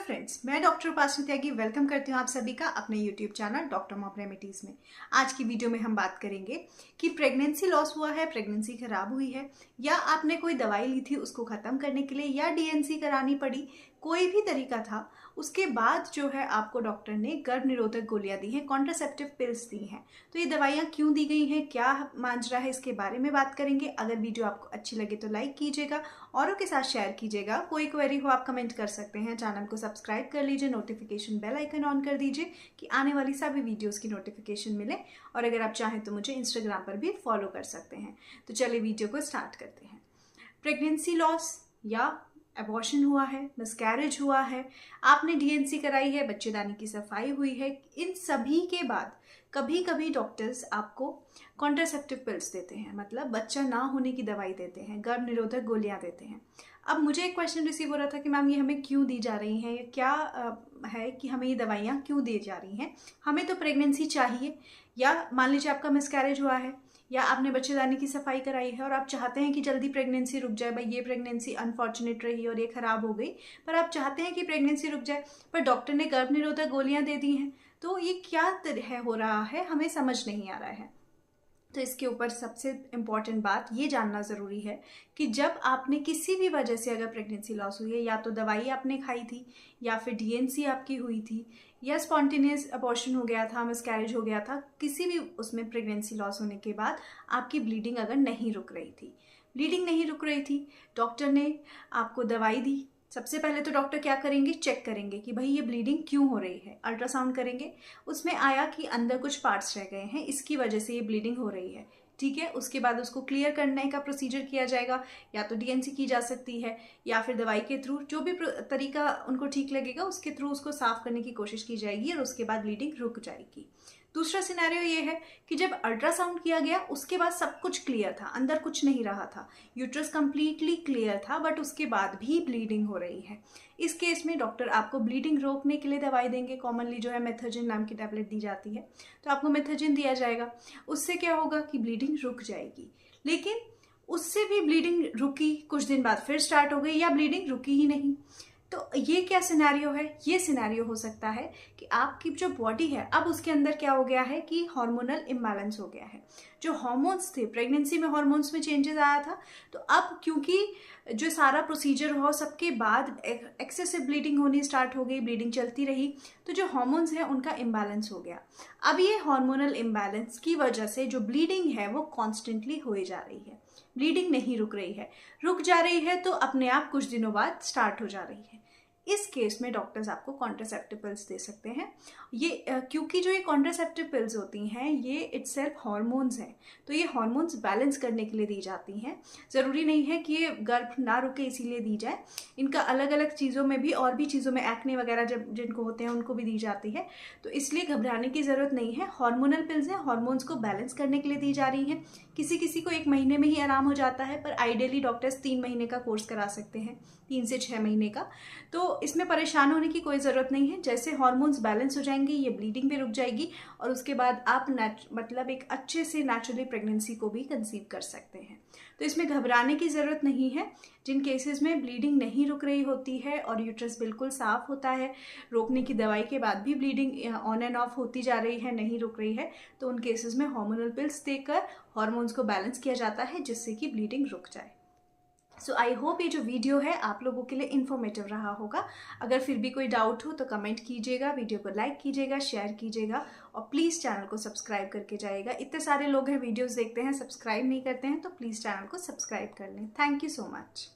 Friends, मैं doctor उपासना त्यागी welcome करती हूँ आप सभी का अपने YouTube channel doctor mom remedies में। आज की वीडियो में हम बात करेंगे कि प्रेगनेंसी लॉस हुआ है, प्रेगनेंसी खराब हुई है, या आपने कोई दवाई ली थी उसको ख़त्म करने के लिए, या डीएनसी करानी पड़ी, कोई भी तरीका था, उसके बाद जो है आपको डॉक्टर ने गर्भ निरोधक गोलियां दी हैं, कॉन्ट्रासेप्टिव पिल्स दी हैं। तो ये दवाइयाँ क्यों दी गई हैं, क्या मांझरा है, इसके बारे में बात करेंगे। अगर वीडियो आपको अच्छी लगे तो लाइक कीजिएगा, औरों के साथ शेयर कीजिएगा। कोई क्वेरी हो आप कमेंट कर सकते हैं। चैनल को सब्सक्राइब कर लीजिए, नोटिफिकेशन बेल आइकन ऑन कर दीजिए कि आने वाली सभी वीडियोस की नोटिफिकेशन मिले। और अगर आप चाहें तो मुझे इंस्टाग्राम पर भी फॉलो कर सकते हैं। तो चलिए वीडियो को स्टार्ट करते हैं। प्रेगनेंसी लॉस या अबॉर्शन हुआ है, मिसकैरेज हुआ है, आपने डीएनसी कराई है, बच्चेदानी की सफाई हुई है, इन सभी के बाद कभी कभी डॉक्टर्स आपको कॉन्ट्रासेप्टिव पिल्स देते हैं, मतलब बच्चा ना होने की दवाई देते हैं, गर्भ निरोधक गोलियां देते हैं। अब मुझे एक क्वेश्चन रिसीव हो रहा था कि मैम ये हमें क्यों दी जा रही हैं, क्या है कि हमें ये दवाइयाँ क्यों दी जा रही हैं। हमें तो प्रेगनेंसी चाहिए, या मान लीजिए आपका मिसकैरेज हुआ है, या आपने बच्चेदानी की सफाई कराई है और आप चाहते हैं कि जल्दी प्रेगनेंसी रुक जाए। भाई ये प्रेगनेंसी अनफॉर्चुनेट रही और ये खराब हो गई, पर आप चाहते हैं कि प्रेगनेंसी रुक जाए, पर डॉक्टर ने गर्भ निरोधक गोलियां दे दी हैं। तो ये क्या तरह हो रहा है, हमें समझ नहीं आ रहा है। तो इसके ऊपर सबसे इम्पॉर्टेंट बात ये जानना ज़रूरी है कि जब आपने किसी भी वजह से अगर प्रेगनेंसी लॉस हुई है, या तो दवाई आपने खाई थी, या फिर डीएनसी आपकी हुई थी, या स्पॉन्टेनियस अबॉर्शन हो गया था, मिसकैरेज हो गया था, किसी भी उसमें प्रेगनेंसी लॉस होने के बाद आपकी ब्लीडिंग अगर नहीं रुक रही थी, डॉक्टर ने आपको दवाई दी। सबसे पहले तो डॉक्टर क्या करेंगे, चेक करेंगे कि भाई ये ब्लीडिंग क्यों हो रही है। अल्ट्रासाउंड करेंगे, उसमें आया कि अंदर कुछ पार्ट्स रह गए हैं, इसकी वजह से ये ब्लीडिंग हो रही है। ठीक है, उसके बाद उसको क्लियर करने का प्रोसीजर किया जाएगा, या तो डीएनसी की जा सकती है, या फिर दवाई के थ्रू, जो भी तरीका उनको ठीक लगेगा उसके थ्रू उसको साफ करने की कोशिश की जाएगी, और उसके बाद ब्लीडिंग रुक जाएगी। दूसरा सिनेरियो ये है कि जब अल्ट्रासाउंड किया गया उसके बाद सब कुछ क्लियर था, अंदर कुछ नहीं रहा था, यूट्रस कंप्लीटली क्लियर था, बट उसके बाद भी ब्लीडिंग हो रही है। इस केस में डॉक्टर आपको ब्लीडिंग रोकने के लिए दवाई देंगे। कॉमनली जो है मेथर्जिन नाम की टैबलेट दी जाती है, तो आपको मेथर्जिन दिया जाएगा। उससे क्या होगा कि ब्लीडिंग रुक जाएगी। लेकिन उससे भी ब्लीडिंग रुकी, कुछ दिन बाद फिर स्टार्ट हो गई, या ब्लीडिंग रुकी ही नहीं। तो ये क्या सिनेरियो है, ये सिनेरियो हो सकता है कि आपकी जो बॉडी है अब उसके अंदर क्या हो गया है कि हार्मोनल इम्बैलेंस हो गया है। जो हार्मोन्स थे, प्रेगनेंसी में हार्मोन्स में चेंजेस आया था, तो अब क्योंकि जो सारा प्रोसीजर हुआ सबके बाद एक्सेसिव ब्लीडिंग होनी स्टार्ट हो गई, ब्लीडिंग चलती रही, तो जो हार्मोन्स है उनका इम्बैलेंस हो गया। अब ये हार्मोनल इम्बैलेंस की वजह से जो ब्लीडिंग है वो कॉन्स्टेंटली होए जा रही है, ब्लीडिंग नहीं रुक रही है। रुक जा रही है तो अपने आप कुछ दिनों बाद स्टार्ट हो जा रही है। इस केस में डॉक्टर्स आपको कॉन्ट्रासेप्टिव पिल्स दे सकते हैं। ये क्योंकि जो ये कॉन्ट्रासेप्टिव पिल्स होती हैं ये इटसेल्फ हार्मोन्स हैं, तो ये हार्मोन्स बैलेंस करने के लिए दी जाती हैं। ज़रूरी नहीं है कि ये गर्भ ना रुके इसीलिए दी जाए। इनका अलग अलग चीज़ों में भी, और भी चीज़ों में, एक्ने वगैरह जब जिनको होते हैं उनको भी दी जाती है, तो इसलिए घबराने की ज़रूरत नहीं है। हार्मोनल पिल्स हैं, हार्मोन्स को बैलेंस करने के लिए दी जा रही हैं। किसी किसी को 1 महीने में ही आराम हो जाता है, पर आइडियली डॉक्टर्स 3 महीने का कोर्स करा सकते हैं, 3 से 6 महीने का। तो इसमें परेशान होने की कोई ज़रूरत नहीं है। जैसे हार्मोन्स बैलेंस हो जाएंगे, ये ब्लीडिंग भी रुक जाएगी, और उसके बाद आप मतलब एक अच्छे से नेचुरली प्रेगनेंसी को भी कंसीव कर सकते हैं। तो इसमें घबराने की ज़रूरत नहीं है। जिन केसेस में ब्लीडिंग नहीं रुक रही होती है और यूट्रस बिल्कुल साफ होता है, रोकने की दवाई के बाद भी ब्लीडिंग ऑन एंड ऑफ होती जा रही है, नहीं रुक रही है, तो उन केसेस में हार्मोनल पिल्स देकर हार्मोन्स को बैलेंस किया जाता है, जिससे कि ब्लीडिंग रुक जाए। सो आई होप ये जो वीडियो है आप लोगों के लिए इन्फॉर्मेटिव रहा होगा। अगर फिर भी कोई डाउट हो तो कमेंट कीजिएगा, वीडियो को लाइक कीजिएगा, शेयर कीजिएगा, और प्लीज़ चैनल को सब्सक्राइब करके जाइएगा। इतने सारे लोग हैं वीडियोस देखते हैं, सब्सक्राइब नहीं करते हैं, तो प्लीज़ चैनल को सब्सक्राइब कर लें। Thank you so much.